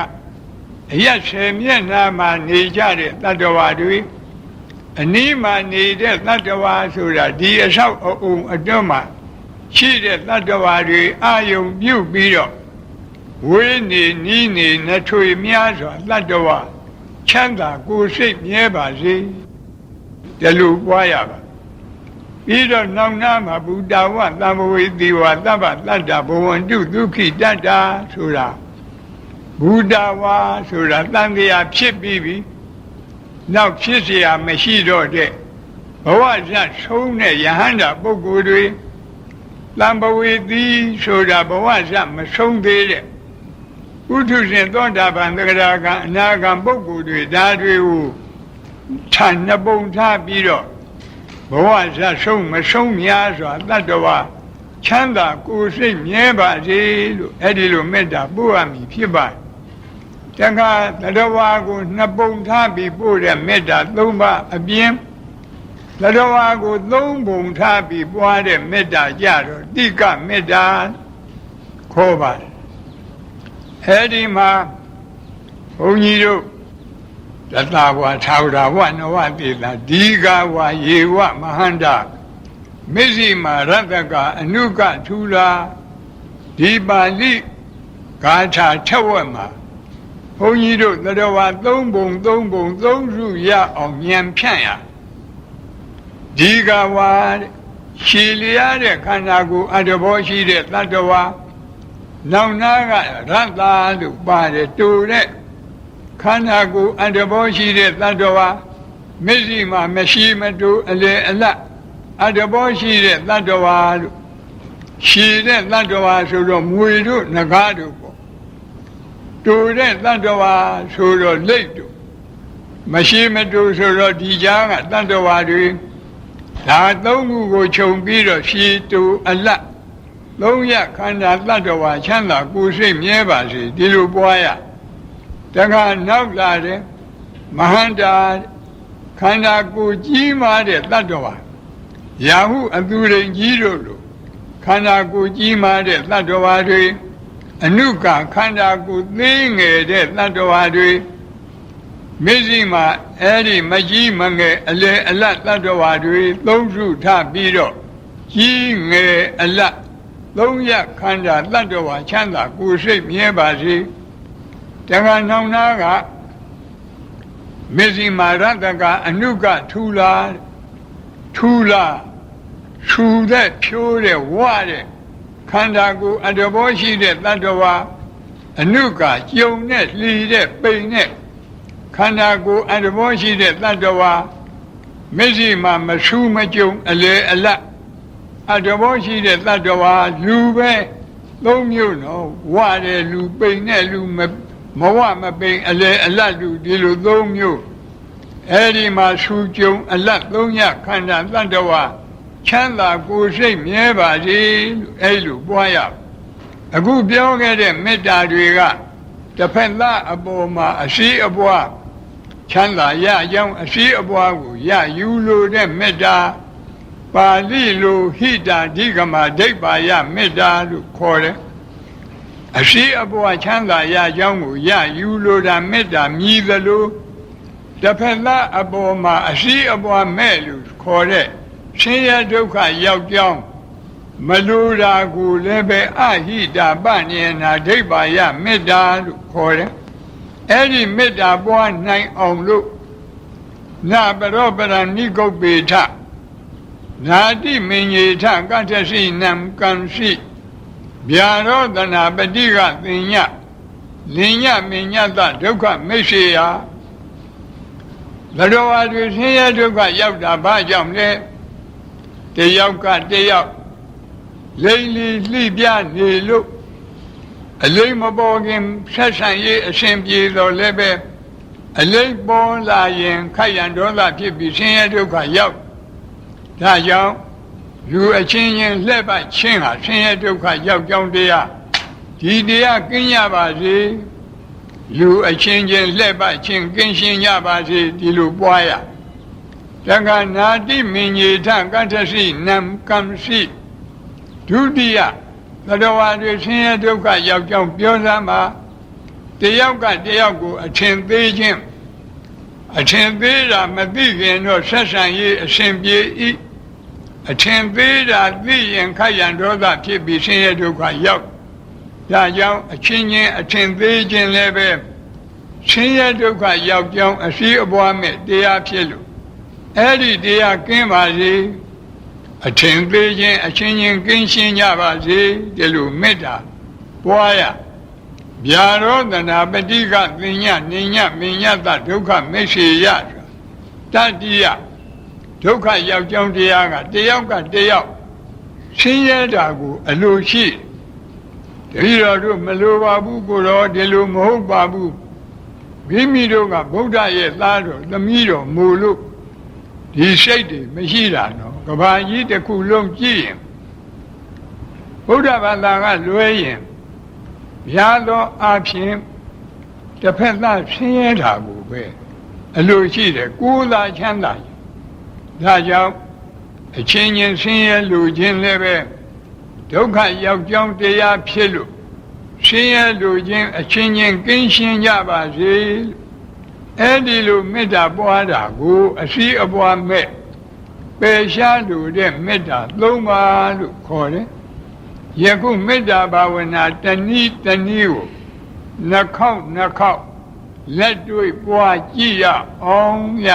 အရက်10 မျက်နှာမှာနေကြတဲ့တတ္တဝါတွေအနီးမှနေတဲ့တတ္တဝါဆိုတာဒီအဆောက်အအုံအတွင်းမှာရှိတဲ့တတ္တဝါတွေအာယုံပြုတ်ပြီးတော့ဝေးနေနီးနေနှထွေများစွာတတ္တဝါ ချမ်းသာကိုယ်စိတ်မြဲပါစေဒီလိုပွားရပါပြီးတော့နောက်နာမှာဘုဒ္ဓဝသံဘဝေတိဝသဗ္ဗတတ္တဘဝန္တုဒုက္ခိတတ္တာဆိုတာဘုဒ္ဓဝါဆိုတာတန်တရားဖြစ်ပြီးပြီနောက်ဖြစ်เสียမရှိတော့တဲ့ဘဝဇတ်ဆုံးတဲ့ယဟန္တာပုဂ္ဂိုလ်တွေသံဘဝေတိဆိုတာဘဝဇတ်မဆုံးသေးတဲ့ဥထုရှင်သောတာပန်သဂရာကအနာဂံပုဂ္ဂိုလ်တွေဒါတွေကိုဌာနပုံထားပြီးတော့ဘဝဇတ်ဆုံးမဆုံးများစွာတတ္တဝါချမ်းသာကိုယ်စိတ်မြဲပါစေလို့အဲ့ဒီလိုမေတ္တာပို့ရမည်ဖြစ်ပါတယ်တခါတတ္တဝါကိုနှစ်ပုံထားပြီးပို့တဲ့မေတ္တာ၃ပါးအပြင်တတ္တဝါကို၃ပုံထားပြီးပွားတဲ့မေတ္တာကြတော့တိကမေတ္တာခေါ်ပါတယ်အဲ့ဒီမှာဘုန်းကြီးတို့တတဝါသာဝရဝနဝတိလာဒီဃဝါယေဝမဟန္တာမေဇိမာရတ္တကအနုကထူလာဒီပါဠိဂါထာထက်ဝက်မှာဘုန်းကြီးတို့တတဝါ၃ပုံ၃ပုံ၃စုရအောင်ဉာဏ်ဖြန့်ရဒီဃဝါရှည်လျားတဲ့ခန္ဓာကိုယ်အတ္တဘောရှိတဲ့တတ္တဝါနောက်နာကရတ္တာလို့ပါတယ်တူတဲ့ခန္ဓာကိုယ်အတ္တဘောရှိတဲ့တတ္တဝါမျက်စိမှာမရှိမတူအလေအလတ်အတ္တဘောရှိတဲ့တတ္တဝါလို့ရှည်တဲ့တတ္တဝါဆိုတော့မွေတို့ငကားတို့ပေါ့တူတဲ့တတ္တဝါဆိုတော့လိတ်တို့မရှိမတူဆိုတော့ဒီကြားကတတ္တဝါတွေဒါသုံးခုကိုခြုံပြီးတော့ရှည်တူအလတ်သုံးရခန္ဓာတတ္တဝါချမ်းသာကိုယ်စိတ်မြဲပါစေဒီလိုပွားရတခါနောက်လာတယ်မဟန္တာခန္ဓာကိုယ်ကြီးမားတဲ့တတ္တဝါရာဟုအသူရိန်ကြီးတို့လိုခန္ဓာကိုယ်ကြီးမားတဲ့တတ္တဝါတွေအနုကခန္ဓာကိုယ်သေးငယ်တဲ့တတ္တဝါတွေမျက်စိမှာအဲ့ဒီမကြီးမငယ်အလေအလတ်တတ္တဝါတွေသုံးစုထပြီးတော့ကြီးငယ်အလတ်သုံးရခန္ဓာတတ္တဝါချမ်းသာကိုယ်စိတ်မြဲပါစေတခါနောင်နာကမေဇိမာရတ္တကအနုကထူလာထူတဲ့ဖြိုးတဲ့ဝတဲ့ခန္ဓာကိုယ်အတ္တဘောရှိတဲ့တတ္တဝါအနုကကြုံနဲ့လှီတဲ့ပိန်နဲ့ခန္ဓာကိုယ်အတ္တဘောရှိတဲ့တတ္တဝါမေဇိမာမဆူမကြုံအလေအလတ်အတ္တဘောရှိတဲ့တတ္တဝါလူပဲသုံးမျိုးနော်ဝတဲ့လူပိန်တဲ့လူမဝမပိန်အလေအလတ်လူဒီလိုသုံးမျိုးအဲ့ဒီမှာဆူကြုံအလတ်သုံးရခန္ဓာတတ္တဝါချမ်းသာကိုယ်စိတ်မြဲပါစေလို့အဲ့လိုပွားရအခုပြောခဲ့တဲ့မေတ္တာတွေကတစ်ဖက်သားအပေါ်မှာအရှိအပွားချမ်းသာရကြောင်းအရှိအပွားကိုရယူလို့တဲ့မေတ္တာပါဠိလိုဟိတာဓိကမဒိဋ္ဌာယမေတ္တာလို့ခေါ်တယ်အရှိအပွားချမ်းသာရကြောင်းကိုရယူလို့တာမေတ္တာမြည်သလိုတစ်ဖက်သားအပေါ်မှာအရှိအပွားမဲ့လို့ခေါ်တဲ့ဆင်းရဲဒုက္ခရောက်ကြောင်းမလိုတာကိုလည်းပဲအဟိတာပညေနာဒိဋ္ဌာယမေတ္တာလို့ခေါ်တယ်အဲ့ဒီမေတ္တာပွားနိုင်အောင်လို့နာပရောပရဏိကုပ္ပေထနာတိမင်္ဂေထကတ္ထစီနံကံရှိဗျာရောတနာပတိကသင်ညလင်ညမင်ညတဒုက္ခမိတ်စေယဘရောဝါတွေဆင်းရဲဒုက္ခရောက်တာဘာကြောင့်လဲတယောက်ကတယောက်လိမ့်လီလှိပြနေလို့အလိမ့်မပေါ်ခင်ဆက်ဆံရေးအရှင်ပြေတော်လည်းပဲအလိမ့်ပေါ်လာရင်ခိုက်ရန်ဒေါသဖြစ်ပြီးဆင်းရဲဒုက္ခရောက်ဒါကြောင့်လူအချင်းချင်းလှည့်ပတ်ချင်းဟာဆင်းရဲဒုက္ခရောက်ကြောင်းတရားဒီတရားကင်းရပါစေလူအချင်းချင်းလှည့်ပတ်ချင်းကင်းရှင်းရပါစေဒီလိုပွားရတက္ကနာတိမင်္ဂေထကတ္ထစီနံကံရှိဒုတိယသတ္တဝါတွေဆင်းရဲဒုက္ခရောက်ကြောင်းပြောစမ်းပါတယောက်ကတယောက်ကိုအထင်သေးခြင်းအထင်သေးတာမသိခင်တော့ဆက်ဆံရေးအရှင်ပြေဤအထင်သေးတာသိရင်ခိုက်ရန်ဒေါသဖြစ်ပြီးဆင်းရဲဒုက္ခရောက်ဒါကြောင့်အချင်းချင်းအထင်သေးခြင်းလည်းပဲ ဆင်းရဲဒုက္ခရောက်ကြောင်းအရှိအပွားမဲ့တရားဖြစ်လို့အဲ့ဒီတရားကင်းပါစေအထင်သေးခြင်းအချင်းချင်းကင်းရှင်းကြပါစေဒီလိုမေတ္တာပွားရဗျာရောတနာပฏิကသင်ညနေညမညတဒုက္ခမေရှိယတတိယဒုက္ခရောက်ကြောင်းတရားကတယောက်ကတယောက်ဆင်းရဲတာကိုအလိုရှိတတိယတို့မလိုပါဘူးကိုတော့ဒီလိုမဟုတ်ပါဘူးမိမိတို့ကဗုဒ္ဓရဲ့သားတော်သမီးတော်မူလို့ဒီစိတ်တွေမရှိတာနော်ကဘာကြီးတစ်ခုလုံးကြည့်ရင်ဗုဒ္ဓဘာသာကလွဲရင်ဘုရားတော်အဖြစ်တစ်ဖက်သားဆင်းရဲတာကိုပဲအလိုရှိတယ်ကိုယ်သာချမ်းသာဒါကြောင့်အချင်းချင်းဆင်းရဲလူချင်းလည်းပဲဒုက္ခရောက်ကြောင်းတရားဖြစ်လို့ဆင်းရဲလူချင်းအချင်းချင်းကင်းရှင်းကြပါစေအဲ့ဒီလိုမေတ္တာပွားတာကိုအရှိအပွားမဲ့ပယ်ရှားလို့တဲ့မေတ္တာ၃ပါးလို့ခေါ်တယ်ယခုမေတ္တာဘာဝနာတဏီကိုနှခေါက်လက်တွေ့ပွားကြည့်ရအောင်ရ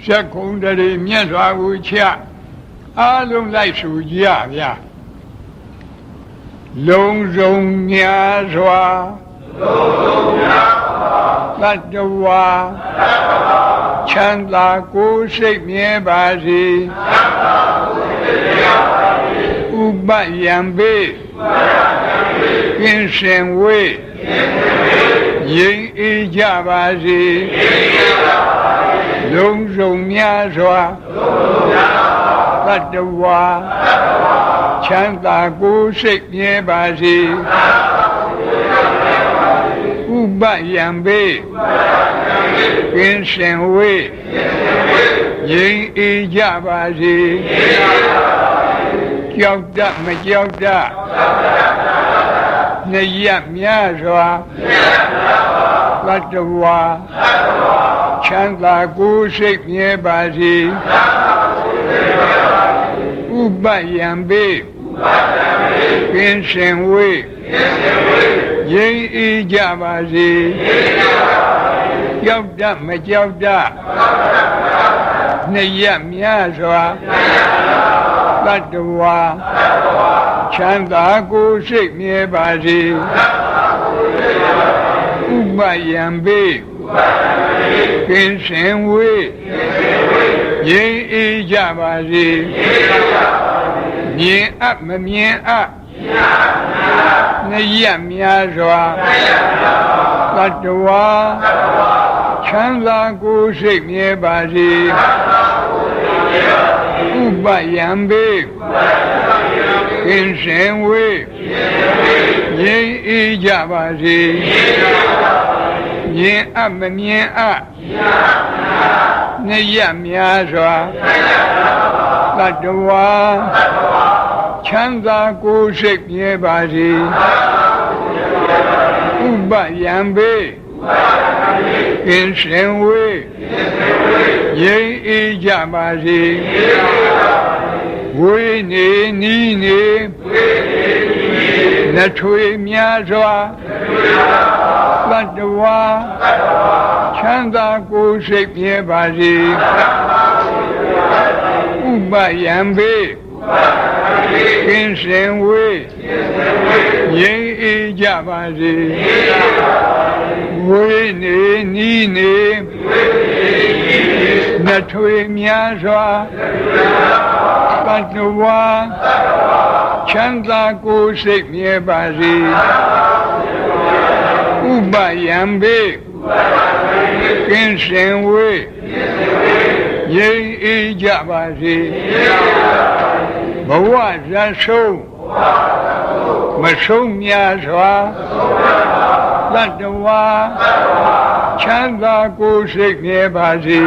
သက္ကုံတရေမြတ်စွာဘုရားအားလုံးလိုက်ဆိုကြဗျာလုံးစုံများစွာသတ္တဝါချမ်းသာကိုယ်စိတ်မြဲပါစေဥပယံပေကင်းစင်ဝေးငြိမ်းအေးကြပါစေလုံးစုံများစွာသတ္တဝါချမ်းသာကိုယ်စိတ်မြဲပါစေဥပယံပေကင်းစင်ဝေးငြိမ်းအေးကြပါစေကြောက်တတ်မကြောက်တတ်နေရများစွာသတ္တဝါချမ်းသာကိုယ်စိတ်မြဲပါစေဥပယံပေကင်းစင်ဝေးငြိမ်းအေးကြပါစေကြောက်တတ်မကြောက်တတ်နေရများစွာသတ္တဝါချမ်းသာကိုယ်စိတ်မြဲပါစေဥပယံပေကင်းစင်ဝေးငြိမ်းအေးကြပါစေမြင်အပ်မမြင်အပ်နေရများစွာသတ္တဝါချမ်းသာကိုယ်စိတ်မြဲပါစေဥပယံပေကင်းစင်ဝေးငြိမ်းအေးကြပါစေမြင်အပ်မမြင်အပ်နေရများစွာသတ္တဝါချမ်းသာကိုယ်စိတ်မြဲပါစေဥပယံပေကင်းစင်ဝေးငြိမ်းအေးကြပါစေဝေးနေနီးနေလက်ထွေများစွာသတ္တဝါချမ်းသာကိုယ်စိတ်မြဲပါစေဥပယံပေကင်းစင်ဝေးငြိမ်းအေးကြပါစေဝေးနေနီးနေလက်ထွေများစွာသတ္တဝါချမ်းသာကိုယ်စိတ်မြဲပါစေဥပယံပေကင်းစင်ဝေးငြိမ်းအေးကြပါစေဘဝဇာဆုံးမဆုံးများစွာသတ္တဝါချမ်းသာကိုယ်စိတ်မြဲပါစေ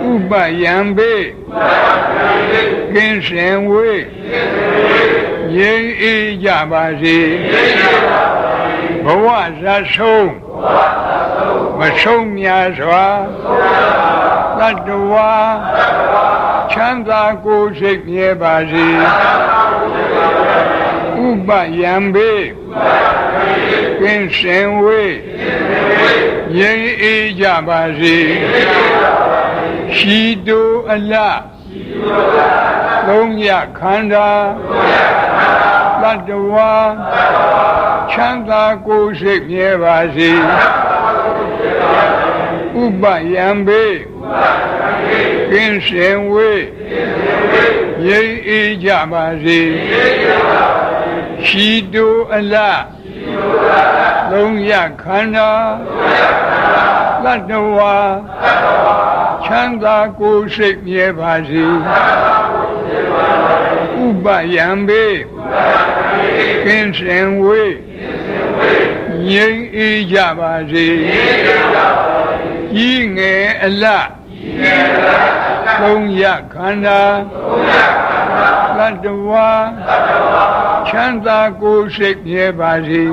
ဥပယံပေကင်းစင်ဝေးငြိမ်းအေးကြပါစေဘဝဇာဆုံးမဆုံးများစွာသတ္တဝါချမ်းသာကိုယ်စိတ်မြဲပါစေဥပ ပယံဘေကင်းစင်ဝေးငြိမ်းအေးကြပါစေရှိတုအလသုံးရခန္ဓာတတ္တဝါချမ်းသာကိုယ်စိတ်မြဲပါစေဥပယံဘေကင်းစင်ဝေးငြိမ်းအေးကြပါစေရှိတုအလသုံးရခန္ဓာတတ္တဝါချမ်းသာကိုယ်စိတ်မြဲပါစေဥပယံဘေကင်းစင်ဝေးငြိမ်းအေးကြပါစေဤငယ်အလသုံးရခန္ဓာတတ္တဝါချမ်းသာကိုယ်စိတ်မြဲပါစေ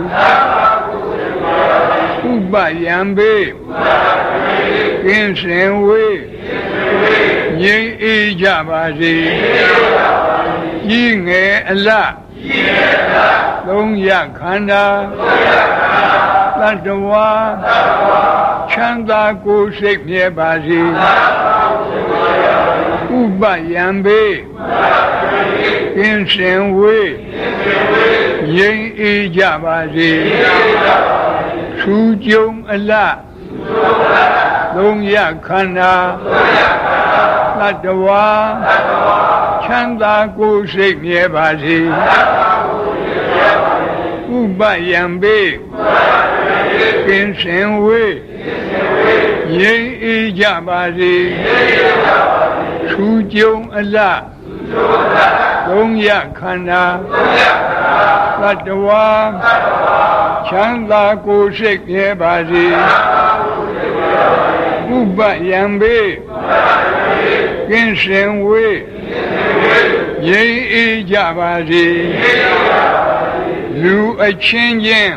ဥပယံဘေကင်းစင်ဝေးငြိမ်းအေးကြပါစေဤငယ်အလသုံးရခန္ဓာတတ္တဝါချမ်းသာကိုယ်စိတ်မြဲပါစေဥပယံဘေကင်းစင်ဝေးငြိမ်းအေးကြပါစေထူးကျုံအလသုံးရခန္ဓာတတ္တဝါချမ်းသာကိုယ်စိတ်မြဲပါစေဥပယံဘေကင်းစင်ဝေးငြိမ်းအေးကြပါစေထူးကျုံအလသုံးရခန္ဓာတတ္တဝါချမ်းသာကိုယ်စိတ်မြဲပါစေဥပယံဘေကင်းစင်ဝေးငြိမ်းအေးကြပါစေလူအချင်းချင်း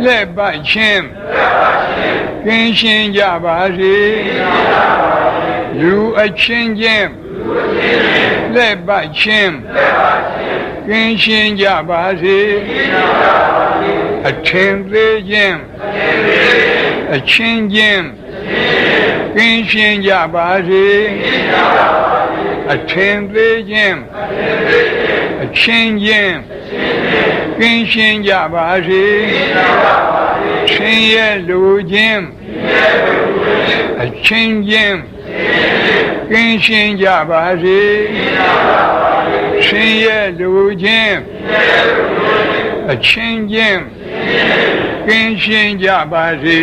လက်ပတ်ချင်းကင်းရှင်းကြပါစေလူအချင်းချင်းလက်ပတ်ချင်းကင်းရှင်းကြပါစေအထင်သေးခြင်းအချင်းချင်းကင်းရှင်းကြပါစေအထင်သေးခြင်းအချင်းချင်းကင်းရှင်းကြပါစေဆင်းရဲလူချင်းအချင်းချင်းကင်းရှင်းကြပါစေဆင်းရဲလူချင်းအချင်းချင်းကင်းရှင်းကြပါစေ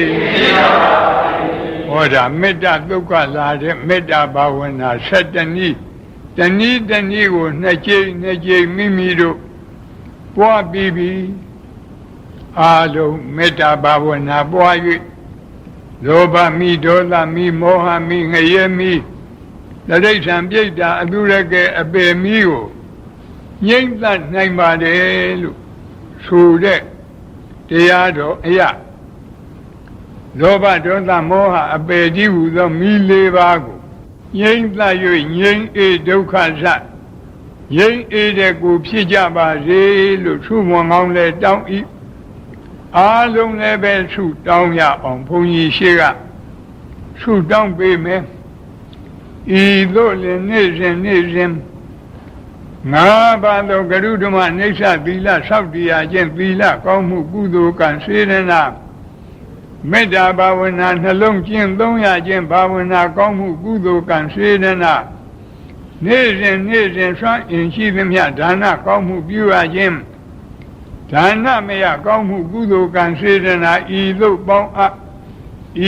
ဟောဒါမေတ္တာဒုက္ခလာတဲ့မေတ္တာဘာဝနာ7နည်းတနည်းတနည်းကိုနှစ်ကြိမ်မိမိတို့ပွားပြီးအားလုံးမေတ္တာဘာဝနာပွား၍လောဘမိဒေါသမိမောဟမိငရဲမိတရိစ္ဆာန်ပြိတ္တာအတုရကဲအပေမိကိုငြိမ့်သတ်နိုင်ပါတယ်လို့ဆိုတဲ့တရားတော်အရာလောဘဒေါသမောဟအပေကြီးဟူသောမိလေးပါးကိုငြိမ့်သတ်၍ငြိမ့်အေးဒုက္ခသငြိမ့်အေးတဲ့ကိုဖြစ်ကြပါစေလို့ဆုမွန်ကောင်းလဲတောင်းဤအားလုံးလည်းပဲဆုတောင်းရအောင်ဘုန်းကြီးရှိကဆုတောင်းပေးမယ်ဤသို့လည်းနေ့စဉ်ငါးပါးသောကရုဓမ္မနိစ္စသီလဆောက်တည်ရခြင်းသီလကောင်းမှုကုသိုလ်ကံစေရနာမေတ္တာဘာဝနာနှလုံးကျင့်သုံးရခြင်းဘာဝနာကောင်းမှုကုသိုလ်ကံစေရနာနေ့စဉ်ဆွမ်းအင်ရှိသမျှဒါနကောင်းမှုပြုရခြင်းဒါနမယကောင်းမှုကုသိုလ်ကံစေရနာဤသို့ပေါင်းအပ်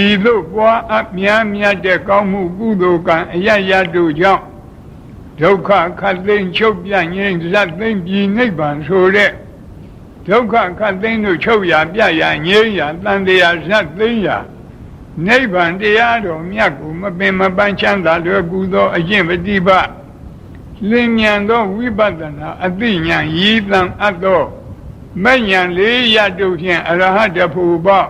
ဤသို့ပွားအပ်မြတ်တဲ့ကောင်းမှုကုသိုလ်ကံအယယတို့ကြောင့်ဒုက္ခခတ်သိမ်းချုပ်ပြငြိမ်းဇတ်သိမ်းပြည်နိဗ္ဗာန်ဆိုတဲ့ဒုက္ခခတ်သိမ်းတို့ချုပ်ရာပြရာငြိမ်းရာတန်တရားဇတ်သိမ်းရာနိဗ္ဗာန်တရားတော်မြတ်ကိုမပင်မပန်းချမ်းသာလွယ်ကူသောအကျင့်ပฏิပတ်လင်းမြန်သောဝိပဿနာအသိဉာဏ်ရည်တန်အပ်သောမဉ္ဇဉ်လေးရတို့ဖြင့်အရဟတဖို့ပေါ့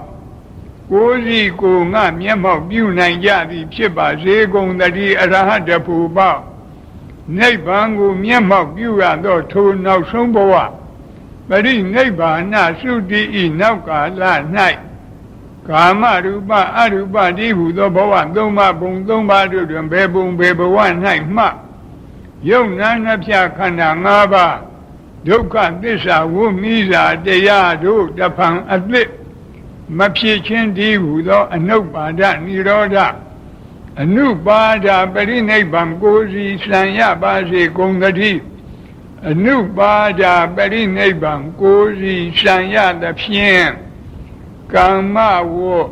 ကိုယ်စီကိုငါမျက်မှောက်ပြုနိုင်ကြသည်ဖြစ်ပါစေကုန်သတည်းအရဟတဖို့ပေါ့နိဗ္ဗာန်ကိုမျက်မှောက်ပြုရသောထိုနောက်ဆုံးဘဝ ပရိနိဗ္ဗာနသုတိဤနောက်ကာလ၌ကာမရူပအရူပတိဟုသောဘဝသုံးပါးပုံသုံးပါးတို့တွင်ဘယ်ပုံဘယ်ဘဝ၌မှယုံနာနှဖြခန္ဓာ၅ပါးဒုက္ခသစ္စာဝိမိစာတရားတို့တဖန်အသစ်မဖြစ်ခြင်းတည်းဟုသောအနုပါဒနိရောဓအနုပါဒပရိနိဗ္ဗာန်ကိုစီစံရပါစေကုန်သတည်းအနုပါဒပရိနိဗ္ဗာန်ကိုစီစံရသဖြင့်ကာမဝတ်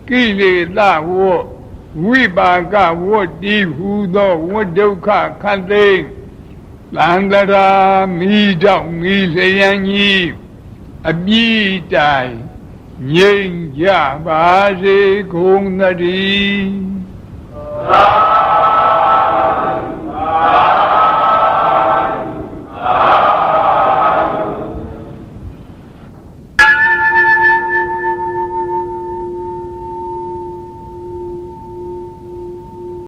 ကိလေသာဝတ်ဝိပါကဝတ်တည်းဟုသောဝတ်ဒုက္ခခတ်သိမ်းသံဃာမိတော့မိလျံကြီးအပြည့်တိုင်ငြိမ်ကြပါစေကုန်သတည်း